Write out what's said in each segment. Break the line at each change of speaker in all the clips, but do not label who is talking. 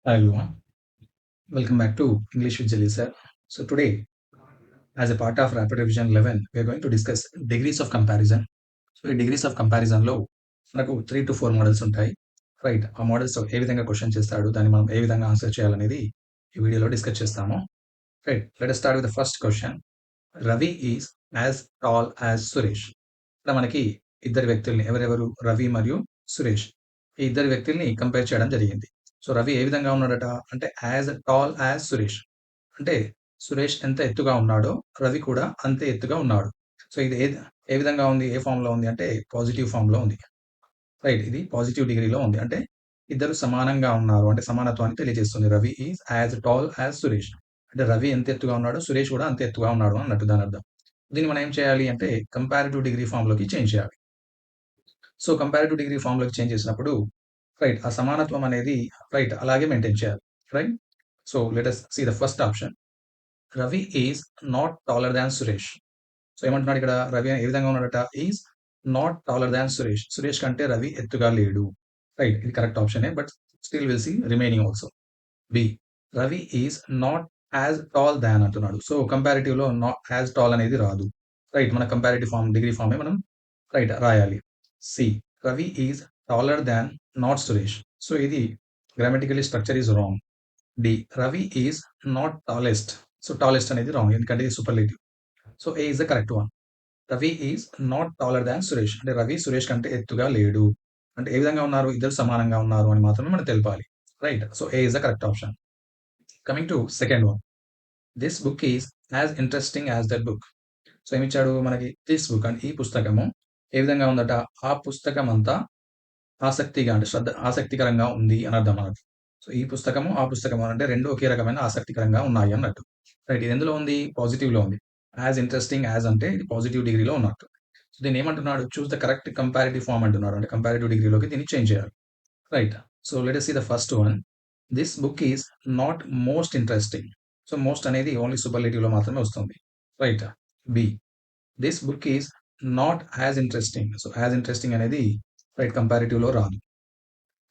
Hi everyone, welcome back to English with Jelly sir. So today, as a part of Rapid Revision 11, we are going to discuss degrees of comparison. So ఈ degrees of కంపారిజన్లో మనకు 3 to 4 models ఉంటాయి. Right, ఆ models ఏ విధంగా question చేస్తాడు, దాన్ని మనం ఏ విధంగా answer చేయాలనేది ఈ వీడియోలో డిస్కస్ చేస్తాము. Right, let us start with the first question. Ravi is as tall as Suresh. ఇక్కడ మనకి ఇద్దరు వ్యక్తుల్ని, ఎవరెవరు, రవి మరియు సురేష్, ఈ ఇద్దరు వ్యక్తుల్ని కంపేర్ చేయడం జరిగింది. సో రవి ఏ విధంగా ఉన్నాడట అంటే యాజ్ టాల్ యాజ్ సురేష్, అంటే సురేష్ ఎంత ఎత్తుగా ఉన్నాడో రవి కూడా అంతే ఎత్తుగా ఉన్నాడు. సో ఇది ఏ విధంగా ఉంది, ఏ ఫామ్ లో ఉంది అంటే పాజిటివ్ ఫామ్ లో ఉంది. రైట్, ఇది పాజిటివ్ డిగ్రీలో ఉంది, అంటే ఇద్దరు సమానంగా ఉన్నారు, అంటే సమానత్వాన్ని తెలియజేస్తుంది. Ravi is as tall as Suresh, అంటే రవి ఎంత ఎత్తుగా ఉన్నాడో సురేష్ కూడా అంత ఎత్తుగా ఉన్నాడు అన్నట్టు దాని అర్థం. దీన్ని మనం ఏం చేయాలి అంటే కంపారిటివ్ డిగ్రీ ఫామ్ లోకి చేంజ్ చేయాలి. సో కంపారిటివ్ డిగ్రీ ఫామ్ లోకి చేంజ్ చేసినప్పుడు రైట్, ఆ సమానత్వం అనేది రైట్ అలాగే మెయింటైన్ చేయాలి. Right, so let us see the first option. Ravi is not taller than Suresh. So ఏమంటున్నాడు ఇక్కడ, రవి ఏ విధంగా ఉన్నాడట, is not taller than Suresh, Suresh కంటే రవి ఎత్తుగా లేడు. రైట్, ఇది correct option, but still will see remaining also. B, Ravi is not as tall దాన్ అంటున్నాడు. సో కంపారిటివ్ లో నాట్ యాజ్ టాల్ అనేది రాదు. రైట్, మన కంపారిటివ్ ఫామ్ డిగ్రీ ఫామే మనం రైట్ రాయాలి. C, Ravi is taller than not Suresh. So ఇది grammatically structure is wrong. D, Ravi is not tallest. So tallest అనేది wrong, ఎందుకంటే ఇది superlative. So A is the correct one. Ravi is not taller than Suresh, అంటే రవి సురేష్ కంటే ఎత్తుగా లేడు. అంటే ఏ విధంగా ఉన్నారు, ఇద్దరు సమానంగా ఉన్నారు అని మాత్రమే మనం తెలపాలి. Right, so A is the correct option. Coming to second one. This book is as interesting as that book. So ఏమిచ్చాడు మనకి, దిస్ బుక్ అంటే ఈ పుస్తకము ఏ విధంగా ఉందట, ఆ పుస్తకం అంతా ఆసక్తిగా అంటే ఆసక్తికరంగా ఉంది అని అర్థం అన్నట్టు. సో ఈ పుస్తకము ఆ పుస్తకము అంటే రెండు ఒకే రకమైన ఆసక్తికరంగా ఉన్నాయి అన్నట్టు. రైట్, ఇది ఎందులో ఉంది, పాజిటివ్ లో ఉంది. యాజ్ ఇంట్రెస్టింగ్ యాజ్ అంటే ఇది పాజిటివ్ డిగ్రీలో ఉన్నట్టు. సో దీన్ని ఏమంటున్నాడు, choose the correct comparative form అంటున్నాడు, అంటే కంపారిటివ్ డిగ్రీలోకి దీన్ని చేంజ్ చేయాలి. Right, so let us see the first one. This book is not most interesting. So most అనేది ఓన్లీ సూపర్లేటివ్ లో మాత్రమే వస్తుంది. Right. B, this book is not as interesting. So as interesting అనేది right comparative లో రాదు.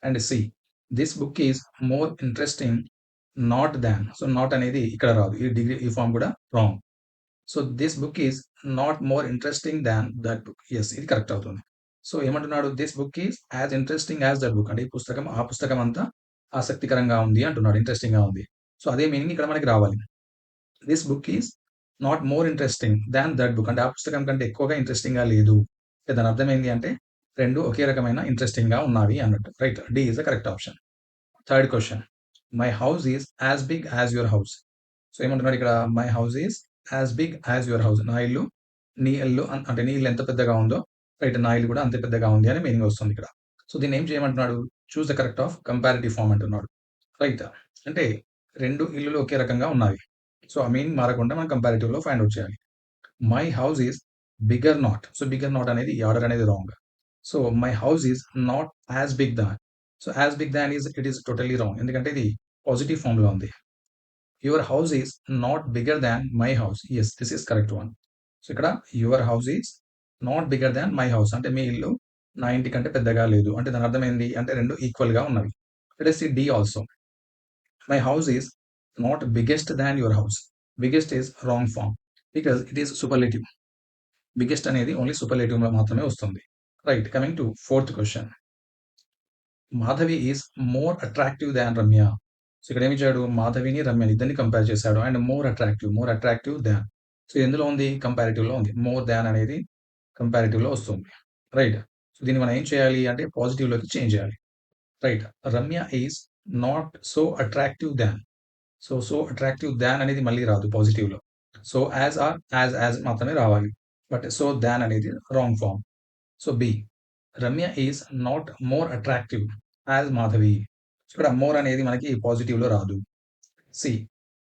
And C, this book is more interesting not than. So not అనేది ఇక్కడ రాదు, ఈ డిగ్రీ ఈ ఫామ్ కూడా wrong. So this book is not more interesting than that book. Yes, ఇది కరెక్ట్ అవుతుంది. సో ఏమంటున్నాడు, this book is as interesting as that book, అంటే ఈ పుస్తకం ఆ పుస్తకం అంతా ఆసక్తికరంగా ఉంది అంటున్నాడు, ఇంట్రెస్టింగ్ గా ఉంది. సో అదే మీనింగ్ ఇక్కడ మనకి రావాలి. This book is not more interesting than that book, అంటే ఆ పుస్తకం కంటే ఎక్కువగా ఇంట్రెస్టింగ్ గా లేదు. దాని అర్థం ఏంటి అంటే రెండు ఒకే రకమైన ఇంట్రెస్టింగ్ గా ఉన్నవి అన్నట్టు. Right, D is the correct option. Third question. My house is as big as your house. So ఏమంటున్నాడు ఇక్కడ, my house is as big as your house, నా ఇల్లు నీ ఇల్లు అంటే నీ ఇల్లు ఎంత పెద్దగా ఉందో రైట్ నా ఇల్లు కూడా అంతే పెద్దగా ఉంది అని మీనింగ్ వస్తుంది ఇక్కడ. సో దీన్ని ఏం చేయమంటున్నాడు, choose the correct of comparative form అంటున్నాడు. రైట్, అంటే రెండు ఇల్లులు ఒకే రకంగా ఉన్నాయి. సో ఆ మీనింగ్ మారకుండా మనం కంపారిటివ్ లో ఫైండ్ అవుట్ చేయాలి. My house is bigger not. So bigger not అనేది ఈ ఆర్డర్ అనేది wrong. So my house is not as big than. So as big than is it is totally wrong, ఎందుకంటే ఇది positive form లో ఉంది. Your house is not bigger than my house. Yes, this is correct one. So ఇక్కడ your house is not bigger than my house, అంటే మీ ఇల్లు నా ఇంటి కంటే పెద్దగా లేదు, అంటే దాని అర్థం ఏంటి అంటే రెండు ఈక్వల్ గా ఉన్నవి. Let us see D also. My house is not biggest than your house. Biggest is wrong form because it is superlative. Biggest అనేది ఓన్లీ సూపర్లేటివ్ లో మాత్రమే వస్తుంది. Right, coming to fourth question. Madhavi is more attractive than Ramya. So ఇక్కడ ఏమి ఇచ్చాడు, మాధవిని రమ్యని ఇద్దరిని కంపేర్ చేశాడు, and more attractive than. So ఎందులో ఉంది, కంపారిటివ్ లో ఉంది. మోర్ దాన్ అనేది కంపారిటివ్ లో వస్తుంది. రైట్, సో దీన్ని మనం ఏం చేయాలి అంటే పాజిటివ్ లోకి చేంజ్ చేయాలి. Right, Ramya is not so attractive than. So attractive than అనేది మళ్ళీ రాదు పాజిటివ్ లో. సో యాజ్ ఆర్ యాజ్ మాత్రమే రావాలి, బట్ సో దాన్ అనేది wrong form. So B, Ramya is not more attractive as Madhavi. ఇక్కడ మోర్ అనేది మనకి పాజిటివ్ లో రాదు. C,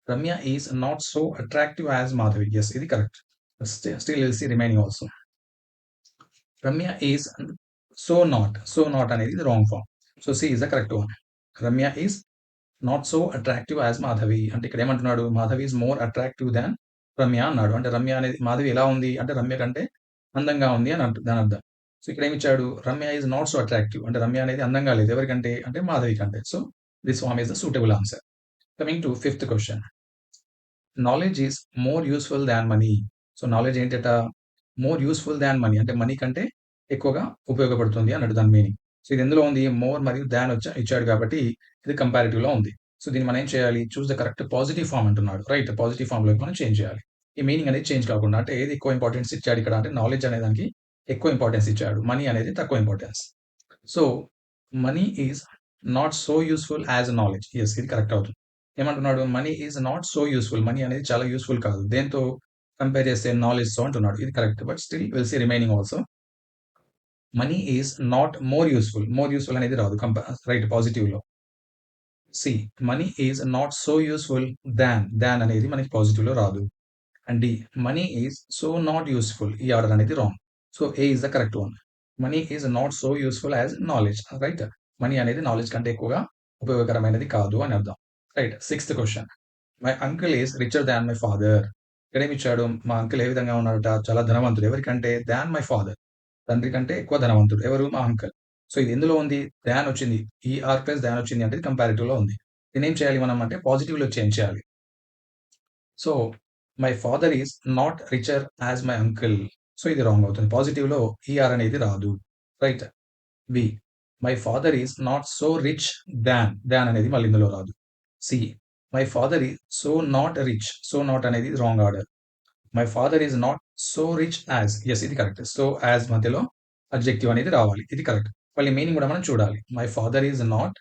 Ramya is not so attractive as Madhavi. Yes, ఇది correct. Still will see remaining also. Ramya is so not అనేది wrong form. So C is the correct one. Ramya is not so attractive as Madhavi, అంటే ఇక్కడ ఏమంటున్నాడు, Madhavi is more attractive than Ramya అన్నాడు. అంటే రమ్య అనేది మాధవి ఎలా ఉంది అంటే రమ్య కంటే అందంగా ఉంది అని దాని అర్థం. సో ఇక్కడ ఏమి ఇచ్చాడు, Ramya is not so attractive, అంటే రమ్య అనేది అందంగా లేదు ఎవరికంటే అంటే మాధవి కంటే. So this form is the suitable answer. Coming to fifth question. Knowledge is more useful than money. So knowledge ఏంటట? మోర్ యూస్ఫుల్ దాన్ మనీ అంటే మనీ కంటే ఎక్కువగా ఉపయోగపడుతుంది అన్నట్టు దాని మీనింగ్. సో ఇది ఎందులో ఉంది? మోర్ మరియు దాన్ ఇచ్చాడు కాబట్టి ఇది కంపారిటివ్‌లో ఉంది. సో దీన్ని మనం ఏం చేయాలి? Choose the correct positive form అంటున్నాడు. రైట్, పాజిటివ్ ఫార్మ్‌లోకి మనం చేంజ్ చేయాలి. ఈ మీనింగ్ అనేది చేంజ్ కాకుండా అంటే ఏది ఎక్కువ ఇంపార్టెన్స్ ఇచ్చాడు ఇక్కడ అంటే నాలెడ్జ్ అనే దానికి ఎక్కువ ఇంపార్టెన్స్ ఇచ్చాడు. మనీ అనేది తక్కువ importance. So money is not so useful as knowledge. Yes, ఇది కరెక్ట్ అవుతుంది. ఏమంటున్నాడు? Money is not so useful. Money అనేది చాలా యూస్ఫుల్ కాదు. దేంతో కంపేర్ చేస్తే నాలెడ్జ్‌తో అంటున్నాడు. ఇది correct. But still will see remaining also. Money is not more useful. More useful అనేది రాదు రైట్ పాజిటివ్‌లో. C money is not so useful than అనేది మనకి పాజిటివ్‌లో రాదు. And D money is so not useful. ఈ ఆర్డర్ అనేది wrong. So A is the correct one. Money is not so useful as knowledge. Right, money అనేది knowledge కంటే ఎక్కువగా ఉపయోగకరమైనది కాదు అని అర్థం. Right, sixth question. My uncle is richer than my father. ఇక్కడ ఏమి ఇచ్చాడు? మా అంకుల్ ఏ విధంగా ఉన్నాడట? చాలా ధనవంతుడు. ఎవరికంటే? Than my father. తండ్రి కంటే ఎక్కువ ధనవంతుడు. ఎవరు? మా అంకుల్. సో ఇది ఎందులో ఉంది? దాన్ వచ్చింది. ఈఆర్ ప్లస్ దాన్ వచ్చింది అంటే కంపారిటివ్‌లో ఉంది. దీన్ని ఏం చేయాలి మనం అంటే పాజిటివ్‌లో చేంజ్ చేయాలి. So my father is not richer as my uncle. So ఇది రాంగ్ అవుతుంది. పాజిటివ్‌లో ఈఆర్ అనేది రాదు. Right. B my father is not so rich than అనేది మళ్ళీ ఇందులో రాదు. C my father is so not rich. So not అనేది wrong order. My father is not so rich as. Yes, ఇది కరెక్ట్. సో యాజ్ మధ్యలో adjective అనేది రావాలి. ఇది కరెక్ట్. మళ్ళీ మీనింగ్ కూడా మనం చూడాలి. My father is not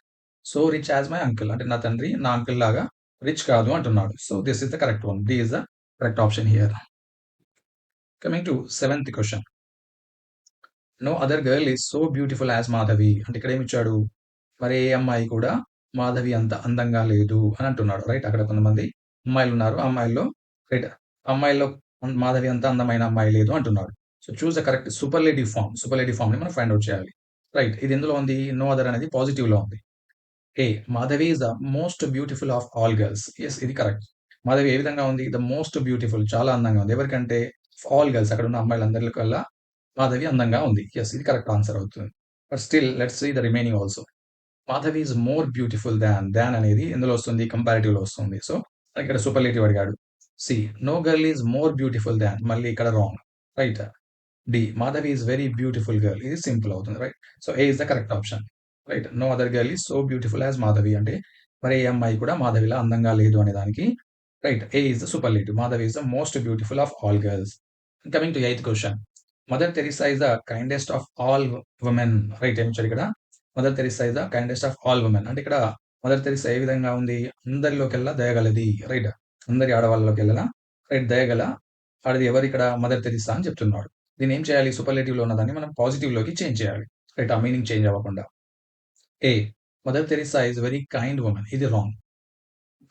so rich as my uncle అంటే నా తండ్రి నా అంకుల్ లాగా రిచ్ కాదు అంటున్నాడు. So this is the correct one. D is the correct option here. Coming to seventh question. No other girl is so beautiful as Madhavi. అంటే ఇక్కడ ఏమి ఇచ్చాడు? మరి ఏ అమ్మాయి కూడా మాధవి అంత అందంగా లేదు అని అంటున్నాడు. రైట్, అక్కడ కొంతమంది అమ్మాయిలు ఉన్నారు. ఆ అమ్మాయిల్లో రైట్, అమ్మాయిల్లో మాధవి అంత అందమైన అమ్మాయి లేదు అంటున్నాడు. So choose the correct superlative form. Superlative form ని మనం ఫైండ్ అవుట్ చేయాలి. రైట్, ఇది ఎందులో ఉంది? నో అదర్ అనేది పాజిటివ్ లో ఉంది. A Madhavi is the most beautiful of all girls. Yes, ఇది కరెక్ట్. మాధవి ఏ విధంగా ఉంది? ద మోస్ట్ బ్యూటిఫుల్, చాలా అందంగా ఉంది. ఎవరికంటే? ఆల్ గర్ల్స్, అక్కడ ఉన్న అమ్మాయిలందరికల్లా మాధవి అందంగా ఉంది. ఎస్, ఇది కరెక్ట్ ఆన్సర్ అవుతుంది. But still let's see the remaining also. Madhavi is more beautiful than అనేది ఎందులో వస్తుంది? కంపారిటివ్ లో వస్తుంది. సో ఇక్కడ సూపర్లేటివ్ అడిగాడు. C no girl is more beautiful than, మళ్ళీ ఇక్కడ wrong. Right. D Madhavi is very beautiful girl, ఇది సింపుల్ అవుతుంది. Right, so A is the correct option. Right, no other girl is so beautiful as Madhavi అంటే మరి ఏ అమ్మాయి కూడా మాధవిలా అందంగా లేదు అనే దానికి right, A is the superlative. Madhavi is the most beautiful of all girls. Coming to eighth question. Mother Teresa is the kindest of all women. Right, ఏం ఇక్కడ mother Teresa is the kindest of all women అంటే ఇక్కడ mother Teresa ఏ విధంగా ఉంది? అందరిలోకెల్లా దయగలది. Right, అందరి ఆడవాళ్ళలోకెల్లా right దయగల ఆడది ఎవరు ఇక్కడ? మదర్ తెరిసా అని చెప్తున్నాడు. దీన్ని ఏం చేయాలి? సూపర్లేటివ్ లో ఉన్నదాన్ని మనం పాజిటివ్ లోకి చేంజ్ చేయాలి. రైట్, ఆ మీనింగ్ చేంజ్ అవ్వకుండా. A Mother Teresa is very kind women, ఇది రాంగ్.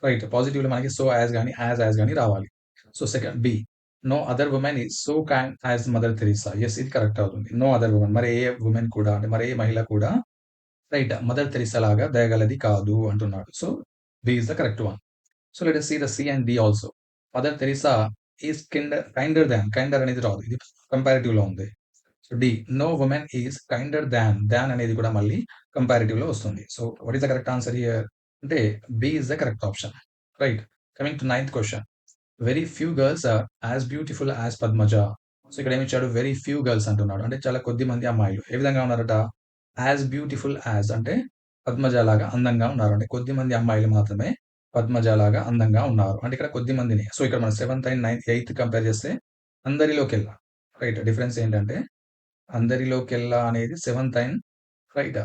రైట్, పాజిటివ్ లో మనకి సో యాజ్ గానీ రావాలి. So second B no other women is so kind as Mother Teresa. Yes, ఇది కరెక్ట్ అవుతుంది. నో అదర్ ఉమెన్, మరి ఏ ఉమెన్ కూడా అంటే మరి ఏ మహిళ కూడా రైట్ మదర్ తెరిసా లాగా దయగలది కాదు అంటున్నాడు. So B is the correct one. So let us see the C and D also. Mother Teresa is kinder అనేది రాదు. ఇది కంపారిటివ్ లో ఉంది. So D no women is kinder than అనేది కూడా మళ్ళీ కంపారిటివ్ లో వస్తుంది. So what is the correct answer here అంటే B is the correct option. Right, coming to ninth question. Very few girls are as beautiful as Padmaja. So ఇక్కడ ఏమి ఇచ్చాడు? Very few girls అంటున్నాడు అంటే చాలా కొద్ది మంది అమ్మాయిలు ఏ విధంగా ఉన్నారట? యాజ్ బ్యూటిఫుల్ యాజ్ అంటే పద్మజ లాగా అందంగా ఉన్నారు. అంటే కొద్ది మంది అమ్మాయిలు మాత్రమే పద్మజ లాగా అందంగా ఉన్నారు. అంటే ఇక్కడ కొద్ది మందిని. సో ఇక్కడ మనం seventh and ninth eighth compare చేస్తే అందరిలోకెల్లా రైట్, డిఫరెన్స్ ఏంటంటే అందరిలోకెల్లా అనేది seventh and right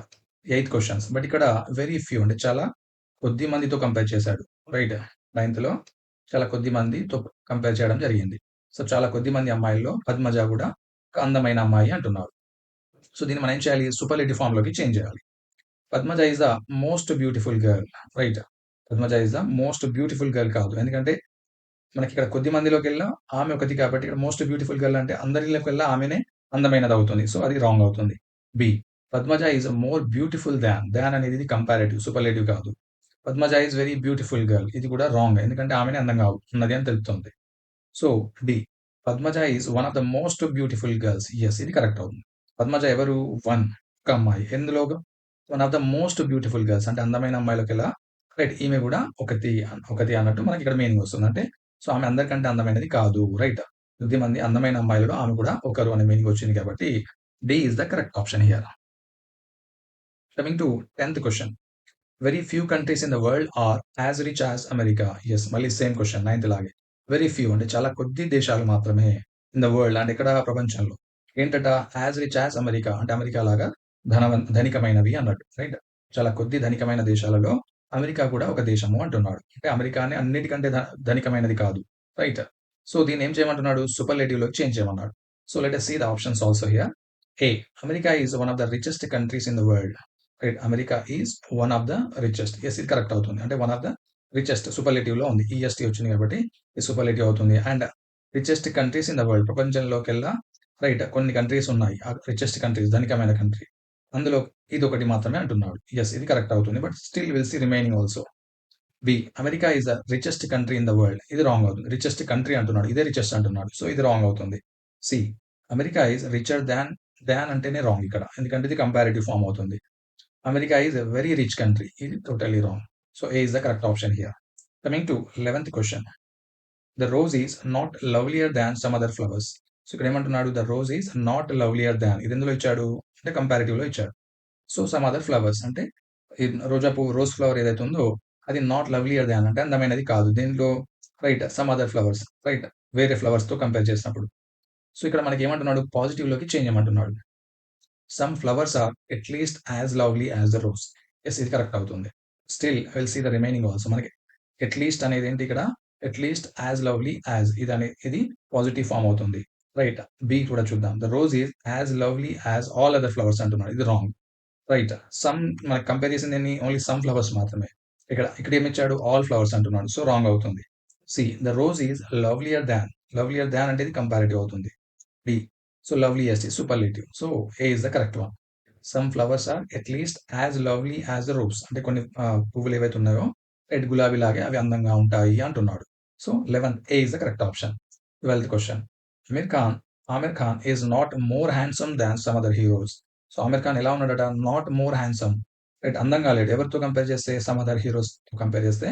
eighth questions. But ఇక్కడ వెరీ ఫ్యూ అంటే చాలా కొద్ది మందితో కంపేర్ చేశాడు. రైట్, నైన్త్ లో చాలా కొద్ది మందితో కంపేర్ చేయడం జరిగింది. సో చాలా కొద్ది మంది అమ్మాయిల్లో పద్మజ కూడా ఒక అందమైన అమ్మాయి అంటున్నారు. సో దీన్ని మనం ఏం చేయాలి? సూపర్లేటివ్ ఫామ్ లోకి చేంజ్ చేయాలి. Padmaja is the most beautiful girl. Right, Padmaja is the most beautiful girl కాదు. ఎందుకంటే మనకి ఇక్కడ కొద్ది మందిలోకెల్లా ఆమె ఒకటి కాబట్టి ఇక్కడ మోస్ట్ బ్యూటిఫుల్ గర్ల్ అంటే అందరిలోకెల్లా ఆమెనే అందమైనది అవుతుంది. సో అది రాంగ్ అవుతుంది. B Padmaja is more beautiful than అనేది ఇది కంపారేటివ్, సూపర్లేటివ్ కాదు. Padmaja is very beautiful girl, ఇది కూడా రాంగ్. ఎందుకంటే ఆమెనే అందంగా ఉన్నది అని తెలుపుతుంది. So D Padmaja is one of the most beautiful girls. Yes, ఇది కరెక్ట్ అవుతుంది. పద్మజ ఎవరు? వన్, ఒక అమ్మాయి. ఎందులో? One of the most beautiful girls అంటే అందమైన అమ్మాయిలకెల్లా రైట్ ఈమె గూడా ఒకతి అన్నట్టు మనకిక్కడ మీనింగ్ వస్తుంది. అంటే సో, ఆమె అందరికంటే అందమైనది కాదు. రైట్. కొద్ది మంది అందమైన అమ్మాయిలలో ఆమె కూడా ఒకరు అనే మీనింగ్ వచ్చింది కాబట్టి D is the correct option here. Coming to 10th question. Very few countries in the world are as rich as America. Yes. మళ్ళీ సేమ్ క్వెషన్ 9th లాగే. వెరీ ఫ్యూ అంటే చాలా కొద్ది దేశాలు మాత్రమే ఇన్ ద వరల్డ్ అంటే ఇక్కడ ప్రపంచంలో. ఏంటట యాస్ రిచ్ యాస్ అమెరికా అంటే అమెరికా లాగా ధనికమైనవి అన్నట్టు. రైట్. చాలా కొద్ది ధనికమైన దేశాలలో అమెరికా కూడా ఒక దేశము అంటున్నాడు. అంటే అమెరికానే అన్నిటికంటే ధనికమైనది కాదు. రైట్. సో దీన్ని ఏం చేయమంటున్నాడు? సూపర్లేటివ్‌లోకి చేంజ్ చేయమన్నాడు. So let us see the options also here. A. America is one of the richest countries in the world. Right. America is one of the richest. Yes. ఇది కరెక్ట్ అవుతుంది. అంటే one of the richest సూపర్లేటివ్‌లో ఉంది. EST వచ్చింది కాబట్టి ఇది superlative అవుతుంది. And richest countries in the world ప్రపంచంలోకెల్లా రైట్ కొన్ని కంట్రీస్ ఉన్నాయి. ఆ రిచెస్ట్ కంట్రీస్ ధనికమైన కంట్రీ. అందులో ఇదొకటి మాత్రమే అంటున్నాడు. యెస్. ఇది కరెక్ట్ అవుతుంది. But still will see remaining also. B. America is the richest country in the world. ఇది రాంగ్ అవుతుంది. రిచెస్ట్ కంట్రీ అంటున్నాడు. ఇదే రిచెస్ట్ అంటున్నాడు. సో ఇది రాంగ్ అవుతుంది. C. America is richer than అంటేనే రాంగ్ ఇక్కడ. ఎందుకంటే ఇది కంపారిటివ్ ఫార్మ్ అవుతుంది. America is a very rich country. It is totally wrong. So A is the correct option here. Coming to 11th question. The rose is not lovelier than some other flowers. So ఇక్కడ ఏమంటున్నాడు? The rose is not లవ్లియర్ దాన్. ఇది ఎందులో ఇచ్చాడు? అంటే comparative లో ఇచ్చాడు. So some other flowers అంటే ఈ రోజా పువ్వు రోజ్ ఫ్లవర్ ఏదైతే ఉందో అది నాట్ లవ్లియర్ దాన్ అంటే అందమైనది కాదు. దీనిలో right some other flowers right వేరే ఫ్లవర్స్ తో కంపేర్ చేసినప్పుడు. సో ఇక్కడ మనకి ఏమంటున్నాడు? పాజిటివ్ లోకి చేంజ్ చేయమంటున్నాడు. Some flowers are at least as lovely as the rose. Yes. ఇది కరెక్ట్ అవుతుంది. Still I will see the remaining also. మనకి అట్‌లీస్ట్ అనేది ఏంటి ఇక్కడ? అట్‌లీస్ట్ యాస్ లవ్లీ యాస్ ఇది పాజిటివ్ ఫార్మ్ అవుతుంది. రైట్. బి కూడా చూద్దాం. The rose is as lovely as all other flowers అంటున్నాడు. ఇది రాంగ్. రైట్. సమ్ మనకు కంపేర్ చేసింది ఎన్ని? ఓన్లీ సమ్ ఫ్లవర్స్ మాత్రమే. ఇక్కడ ఏమిచ్చాడు? ఆల్ ఫ్లవర్స్ అంటున్నాడు. సో రాంగ్ అవుతుంది. C. The rose is lovelier than. Lovelier than అంటే ఇది కంపారిటివ్ అవుతుంది. D. So loveliest is superlative. So A is the correct one. Some flowers are at least as lovely as the rose. అంటే కొన్ని పువ్వులు ఏవైతే ఉన్నాయో red గులాబీ లాగే అవి అందంగా ఉంటాయి అంటున్నాడు. So 11 A is the correct option. 12th question. Aamir Khan Aamir Khan is not more handsome than some other heroes. So Aamir Khan ఎలా ఉన్నాడట? Not more handsome. రైట్. అందంగా లేడు. ఎవరితో కంపేర్ చేస్తే? సమ్ అదర్ హీరోస్‌తో కంపేర్ చేస్తే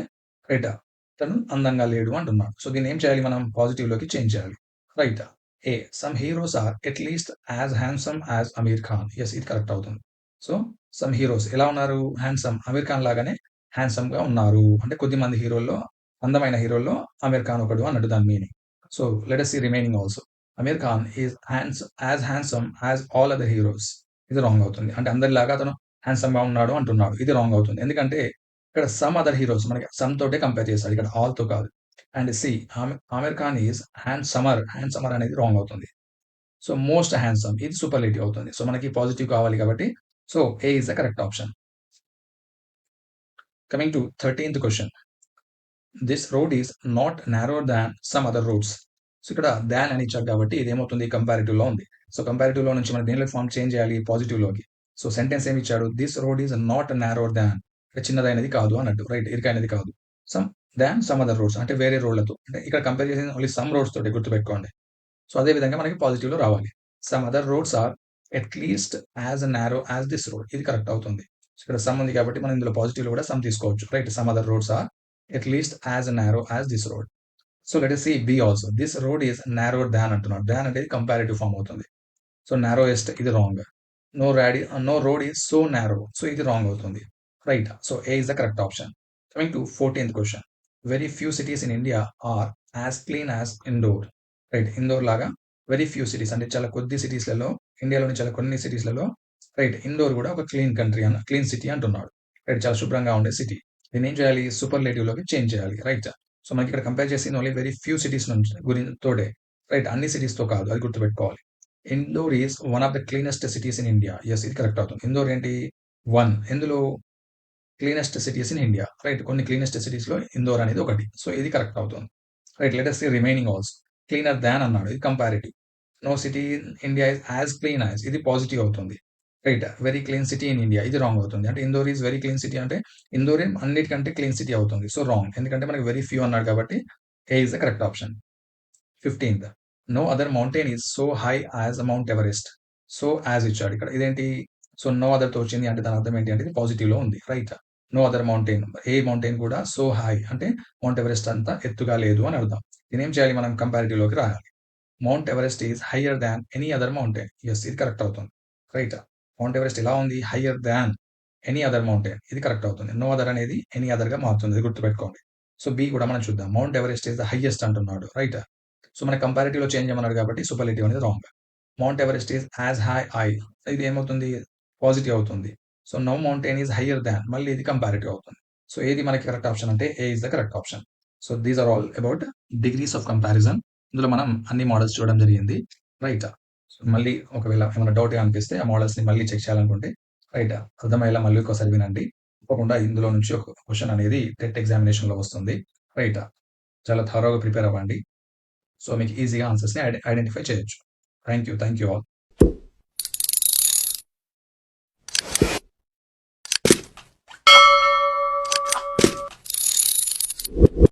రైట్. తను అందంగా లేడు అంటున్నాడు. సో దీన్ని ఏం చేయాలి మనం? పాజిటివ్‌లోకి చేంజ్ చేయాలి. Right. A. Some heroes are at least as handsome as Aamir Khan. Yes. ఇది కరెక్ట్ అవుతుంది. సో సమ్ హీరోస్ ఎలా ఉన్నారు? హ్యాండ్సమ్ అమీర్ ఖాన్ లాగానే హ్యాండ్సమ్‌గా ఉన్నారు. అంటే కొద్దిమంది హీరోల్లో అందమైన హీరోల్లో అమీర్ ఖాన్ ఒకడు అన్నట్టు దాని meaning. So let us see remaining also. Aamir Khan is handsome as all other heroes. ఇది రాంగ్ అవుతుంది. అంటే అందరిలాగా అతను హ్యాండ్సమ్‌గా ఉన్నాడు అంటున్నాడు. ఇది రాంగ్ అవుతుంది. ఎందుకంటే ఇక్కడ సమ్ అదర్ హీరోస్ మనకి సమ్ తోటే కంపేర్ చేస్తాడు. ఇక్కడ ఆల్‌తో కాదు. And C. Aamir Khan is handsomer అనేది రాంగ్ అవుతుంది. సో మోస్ట్ హ్యాండ్సమ్ ఇది సూపర్లేటివ్ అవుతుంది. సో మనకి పాజిటివ్ కావాలి కాబట్టి so A is the correct option. Coming to 13th question. This road is not narrower than some other roads. So ఇక్కడ than అని ఇచ్చాడు కాబట్టి ఇది ఏమవుతుంది? కంపారిటివ్ లో ఉంది. సో కంపారిటివ్ లో నుంచి మనం దేనిలోకి ఫార్మ్ చేంజ్ చేయాలి? పాజిటివ్ లోకి. సో సెంటెన్స్ ఏమి ఇచ్చాడు? This road is not narrower దాన్ అంటే చిన్నదైనది కాదు అన్నట్టు. రైట్. ఇరుకైనది కాదు. సమ్ సమ్ అదర్ రోడ్స్ అంటే వేరే రోడ్లతో. అంటే ఇక్కడ కంపేర్ చేసింది ఓన్లీ సమ్ రోడ్స్ తోటి గుర్తుపెట్టుకోండి. సో అదే విధంగా మనకి పాజిటివ్‌లో రావాలి. Some other roads are at least as narrow as this road. ఇది కరెక్ట్ అవుతుంది. సో ఇక్కడ సమ్ ఉంది కాబట్టి మనం ఇందులో పాజిటివ్‌లో కూడా సమ్ తీసుకోవచ్చు. Right. Some other roads are at least as narrow as this road. So let us see B also. This road is narrower than అంటున్నాడు. థాన్ అనేది కంపారిటివ్ ఫార్మ్ అవుతుంది. సో నారోయెస్ట్ ఇది wrong. No road is so narrow. So ఇది wrong అవుతుంది. Right. So A is the correct option. Coming to 14th question. Very few cities in India are as clean as Indore. Right. Indore లాగా very few cities అంటే చాలా కొద్ది సిటీస్‌లలో ఇండియాలోని చాలా కొన్ని సిటీస్‌లలో right indoor కూడా ఒక క్లీన్ సిటీ అంటున్నాడు. రైట్. చాలా శుభ్రంగా ఉండే సిటీ. దీన్ని ఏం చేయాలి? సూపర్లేటివ్‌లోకి చేంజ్ చేయాలి. రైట్. సో మనకి ఇక్కడ కంపేర్ చేసింది ఓన్లీ వెరీ ఫ్యూ సిటీస్ నుంచి తోటే. రైట్. అన్ని సిటీస్‌తో కాదు. అది గుర్తుపెట్టుకోవాలి. Indore is one of the cleanest cities in India. Yes. ఇది కరెక్ట్ అవుతుంది. ఇండోర్ ఏంటి? 1 ఎందులో? Cleanest cities in India. Right. కొన్ని క్లీనెస్ట్ సిటీస్‌లో ఇండోర్ అనేది ఒకటి. సో ఇది కరెక్ట్ అవుతుంది. Right. Let us see remaining also. Cleaner than అన్నాడు. ఇది comparative. No city in India is as clean as ఇది పాజిటివ్ అవుతుంది. Right. Very clean city in India ఇది రాంగ్ అవుతుంది. అంటే Indore is very clean city అంటే ఇండోరే అన్నిటికంటే క్లీన్ సిటీ అవుతుంది. So wrong. ఎందుకంటే మనకి వెరీ ఫ్యూ అన్నాడు కాబట్టి A is the correct option. 15th. No other mountain is so high as mount Everest. So as ఇచ్చాడు ఇక్కడ. ఇదేంటి? సో నో అదర్‌తో వచ్చింది అంటే దాని అర్థం ఏంటి అంటే ఇది పాజిటివ్‌లో ఉంది. రైట్. No other mountain. ఏ మౌంటైన్ కూడా సో హై అంటే మౌంట్ ఎవరెస్ట్ అంత ఎత్తుగా లేదు అని అర్థం. దీన్నేం చేయాలి మనం కంపారిటివ్‌లోకి రాయాలి. Mount Everest is higher than any other mountain. Yes, ఇది కరెక్ట్ అవుతుంది. రైట్. మౌంట్ ఎవరెస్ట్ ఎలా ఉంది? Higher than any other mountain. ఇది కరెక్ట్ అవుతుంది. నో అదర్ అనేది ఎనీ అదర్‌గా మారుతుంది. ఇది గుర్తుపెట్టుకోండి. సో బి కూడా మనం చూద్దాం. Mount Everest is the highest అంటున్నాడు. రైట్. సో మన కంపారిటివ్‌లో చేంజ్ చేయమన్నాడు కాబట్టి సూపర్లేటివ్ అనేది wrong. Mount Everest is as high I. ఇది ఏమవుతుంది? పాజిటివ్ అవుతుంది. So no mountain is higher than. మళ్ళీ ఇది కంపారిటివ్ అవుతుంది. సో ఏది మనకి కరెక్ట్ ఆప్షన్ అంటే A is the correct option. So these are all about degrees of comparison. ఇందులో మనం అన్ని మోడల్స్ చూడడం జరిగింది. రైట్. సో మళ్ళీ ఒకవేళ ఏమైనా డౌట్‌గా అనిపిస్తే ఆ మోడల్స్‌ని మళ్ళీ చెక్ చేయాలనుకుంటే రైట్ అర్థమయ్యేలా మళ్ళీ ఒకసారి వినండి. తప్పకుండా ఇందులో నుంచి ఒక క్వెషన్ అనేది టెట్ ఎగ్జామినేషన్‌లో వస్తుంది. రైట్. చాలా థరోగా ప్రిపేర్ అవ్వండి. సో మీకు ఈజీగా ఆన్సర్స్‌ని ఐడెంటిఫై చేయొచ్చు. Thank you. Thank you all.